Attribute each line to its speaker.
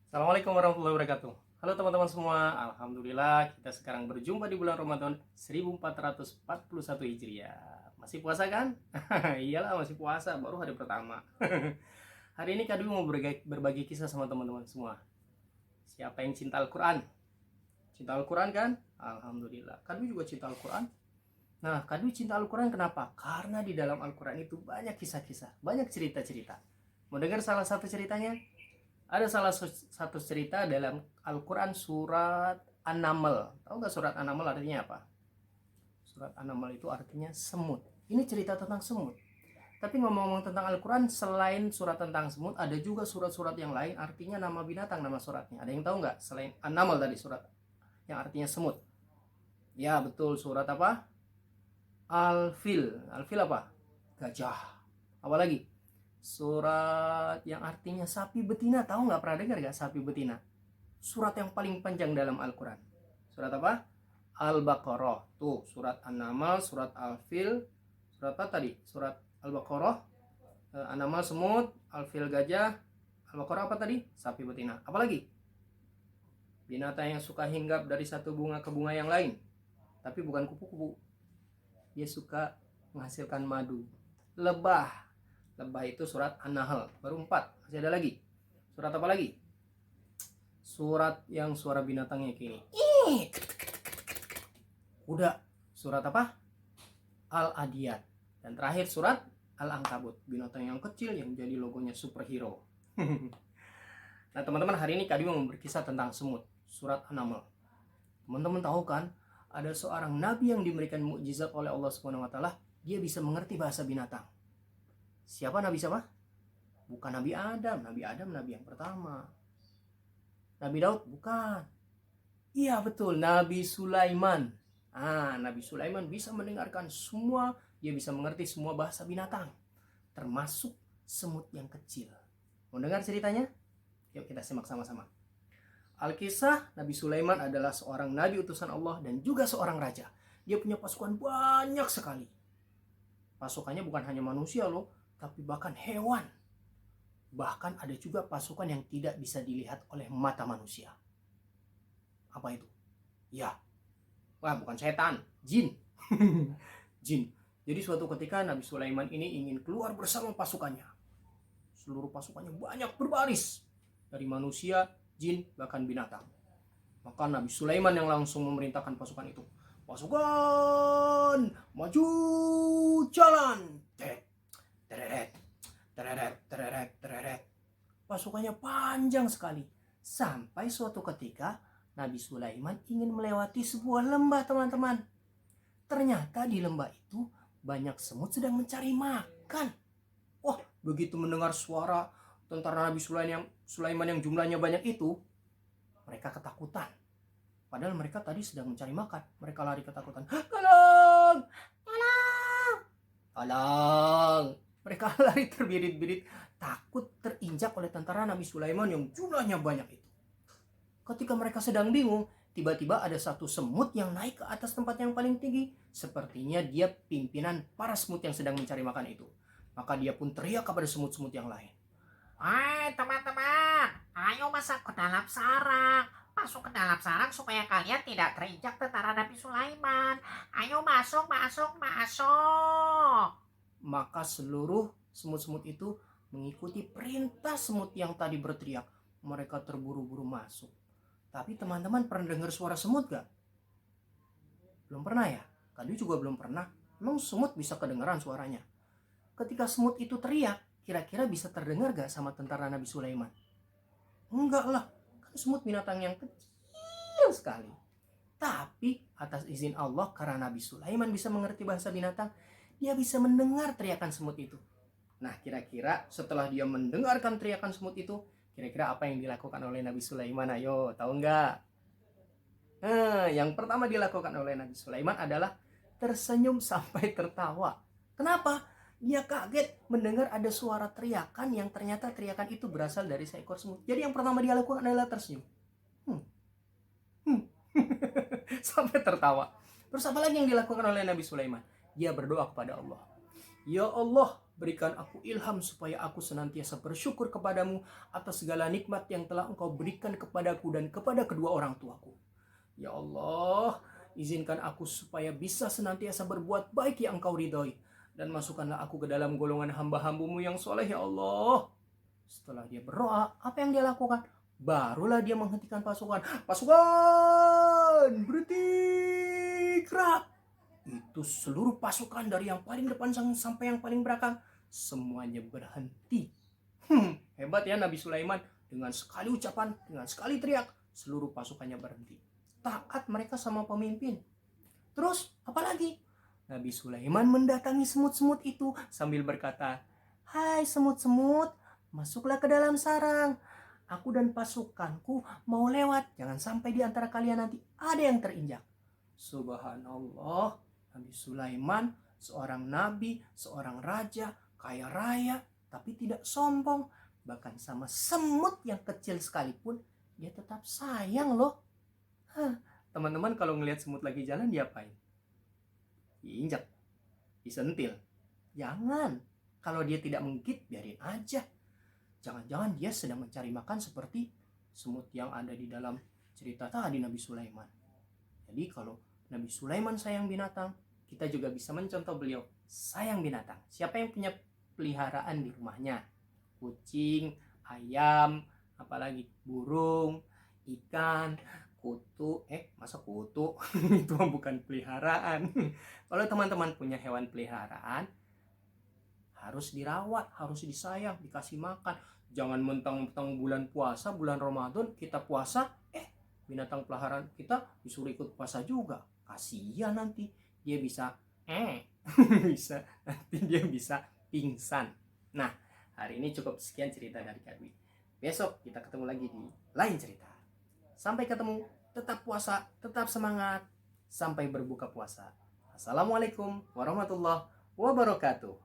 Speaker 1: Assalamualaikum warahmatullahi wabarakatuh. Halo teman-teman semua, Alhamdulillah kita sekarang berjumpa di bulan Ramadan 1441 Hijriah. Masih puasa kan? Iyalah masih puasa, baru hari pertama. Hari ini Kak Dwi mau berbagi kisah sama teman-teman semua. Siapa yang cinta Al-Quran? Cinta Al-Quran kan? Alhamdulillah. Kak Dwi juga cinta Al-Quran. Nah, Kak Dwi cinta Al-Quran kenapa? Karena di dalam Al-Quran itu banyak kisah-kisah, banyak cerita-cerita. Mau dengar salah satu ceritanya? Ada salah satu cerita dalam Al-Quran surat An-Naml. Tahu nggak surat An-Naml artinya apa? Surat An-Naml itu artinya semut. Ini cerita tentang semut. Tapi ngomong-ngomong tentang Al-Quran, selain surat tentang semut, ada juga surat-surat yang lain artinya nama binatang, nama suratnya. Ada yang tahu nggak? Selain An-Naml tadi surat yang artinya semut. Ya betul, surat apa? Al-Fil. Al-Fil apa? Gajah. Apa lagi? Surat yang artinya sapi betina. Tahu nggak, pernah dengar nggak sapi betina? Surat yang paling panjang dalam Al-Quran. Surat apa? Al-Baqarah. Tuh, surat An-Naml, surat Al-Fil, surat apa tadi? Surat Al-Baqarah, An-Naml semut, Al-Fil gajah, Al-Baqarah apa tadi? Sapi betina. Apalagi? Binatang yang suka hinggap dari satu bunga ke bunga yang lain. Tapi bukan kupu-kupu. Dia suka menghasilkan madu. Lebah. Lebah itu surat An-Nahl. Baru 4. Masih ada lagi. Surat apa lagi? Surat yang suara binatangnya kayak gini. Udah. Surat apa? Al-Adiyat. Dan terakhir surat Al-Ankabut. Binatang yang kecil yang jadi logonya superhero. Nah teman-teman, hari ini Kak Dwi mau berkisah tentang semut. Surat An-Naml. Teman-teman tahu kan? Ada seorang nabi yang diberikan mukjizat oleh Allah Subhanahu wa taala, dia bisa mengerti bahasa binatang. Siapa nabi siapa? Bukan Nabi Adam. Nabi Adam nabi yang pertama. Nabi Daud bukan. Iya betul, Nabi Sulaiman. Nabi Sulaiman bisa mendengarkan semua, dia bisa mengerti semua bahasa binatang, termasuk semut yang kecil. Mau dengar ceritanya? Yuk kita simak sama-sama. Alkisah, Nabi Sulaiman adalah seorang nabi utusan Allah dan juga seorang raja. Dia punya pasukan banyak sekali. Pasukannya bukan hanya manusia loh, tapi bahkan hewan. Bahkan ada juga pasukan yang tidak bisa dilihat oleh mata manusia. Apa itu? Ya, bukan setan, jin. Jin. Jadi suatu ketika Nabi Sulaiman ini ingin keluar bersama pasukannya. Seluruh pasukannya banyak berbaris. Dari manusia, jin, bahkan binatang. Maka Nabi Sulaiman yang langsung memerintahkan pasukan itu. Pasukan, maju, jalan. Tereret, tereret, tereret, tereret. Pasukannya panjang sekali. Sampai suatu ketika Nabi Sulaiman ingin melewati sebuah lembah, teman-teman. Ternyata di lembah itu banyak semut sedang mencari makan. Wah, begitu mendengar suara tentara Nabi Sulaiman yang jumlahnya banyak itu, mereka ketakutan. Padahal mereka tadi sedang mencari makan. Mereka lari ketakutan. Tolong! Tolong! Tolong! Mereka lari terbirit-birit, takut terinjak oleh tentara Nabi Sulaiman yang jumlahnya banyak itu. Ketika mereka sedang bingung, tiba-tiba ada satu semut yang naik ke atas tempat yang paling tinggi. Sepertinya dia pimpinan para semut yang sedang mencari makan itu. Maka dia pun teriak kepada semut-semut yang lain.
Speaker 2: Hai teman-teman, ayo masuk ke dalam sarang. Masuk ke dalam sarang supaya kalian tidak terinjak tentara Nabi Sulaiman. Ayo masuk, masuk, masuk.
Speaker 1: Maka seluruh semut-semut itu mengikuti perintah semut yang tadi berteriak. Mereka terburu-buru masuk. Tapi teman-teman pernah dengar suara semut gak? Belum pernah ya? Kadu juga belum pernah. Emang semut bisa kedengaran suaranya? Ketika semut itu teriak, kira-kira bisa terdengar gak sama tentara Nabi Sulaiman? Enggak lah, kan semut binatang yang kecil sekali. Tapi atas izin Allah, karena Nabi Sulaiman bisa mengerti bahasa binatang, dia bisa mendengar teriakan semut itu. Nah, kira-kira setelah dia mendengarkan teriakan semut itu, kira-kira apa yang dilakukan oleh Nabi Sulaiman? Ayo, tahu nggak? Yang pertama dilakukan oleh Nabi Sulaiman adalah tersenyum sampai tertawa. Kenapa? Dia kaget mendengar ada suara teriakan yang ternyata teriakan itu berasal dari seekor semut. Jadi yang pertama dia lakukan adalah tersenyum. Sampai tertawa. Terus apa lagi yang dilakukan oleh Nabi Sulaiman? Dia berdoa kepada Allah. Ya Allah, Berikan aku ilham supaya aku senantiasa bersyukur kepadamu atas segala nikmat yang telah Engkau berikan kepadaku dan kepada kedua orang tuaku. Ya Allah, izinkan aku supaya bisa senantiasa berbuat baik yang Engkau ridhoi. Dan masukkanlah aku ke dalam golongan hamba-hambamu yang soleh, ya Allah. Setelah dia berdoa, apa yang dia lakukan? Barulah dia menghentikan pasukan. Pasukan, berhenti, gerak. Itu seluruh pasukan dari yang paling depan sampai yang paling belakang, semuanya berhenti. Hebat ya Nabi Sulaiman. Dengan sekali ucapan, dengan sekali teriak, seluruh pasukannya berhenti. Taat mereka sama pemimpin. Terus apalagi? Nabi Sulaiman mendatangi semut-semut itu sambil berkata, "Hai semut-semut, masuklah ke dalam sarang. Aku dan pasukanku mau lewat. Jangan sampai di antara kalian nanti ada yang terinjak." Subhanallah, Nabi Sulaiman seorang nabi, seorang raja, kaya raya, tapi tidak sombong. Bahkan sama semut yang kecil sekalipun, dia tetap sayang loh. Teman-teman kalau ngelihat semut lagi jalan, diapain? Diinjak, disentil. Jangan. Kalau dia tidak menggigit, biarin aja. Jangan-jangan dia sedang mencari makan seperti semut yang ada di dalam cerita tadi Nabi Sulaiman. Jadi kalau Nabi Sulaiman sayang binatang, kita juga bisa mencontoh beliau sayang binatang. Siapa yang punya peliharaan di rumahnya? Kucing, ayam, apalagi burung, ikan, kutu. Masa kutu? Itu bukan peliharaan. Kalau teman-teman punya hewan peliharaan, harus dirawat, harus disayang, dikasih makan. Jangan mentang-mentang bulan puasa, bulan Ramadan, kita puasa, binatang peliharaan kita disuruh ikut puasa juga. Kasihan nanti dia bisa bisa nanti dia bisa pingsan. Nah, hari ini cukup sekian cerita dari Kak Dwi. Besok kita ketemu lagi di lain cerita. Sampai ketemu, tetap puasa, tetap semangat, sampai berbuka puasa. Assalamualaikum warahmatullahi wabarakatuh.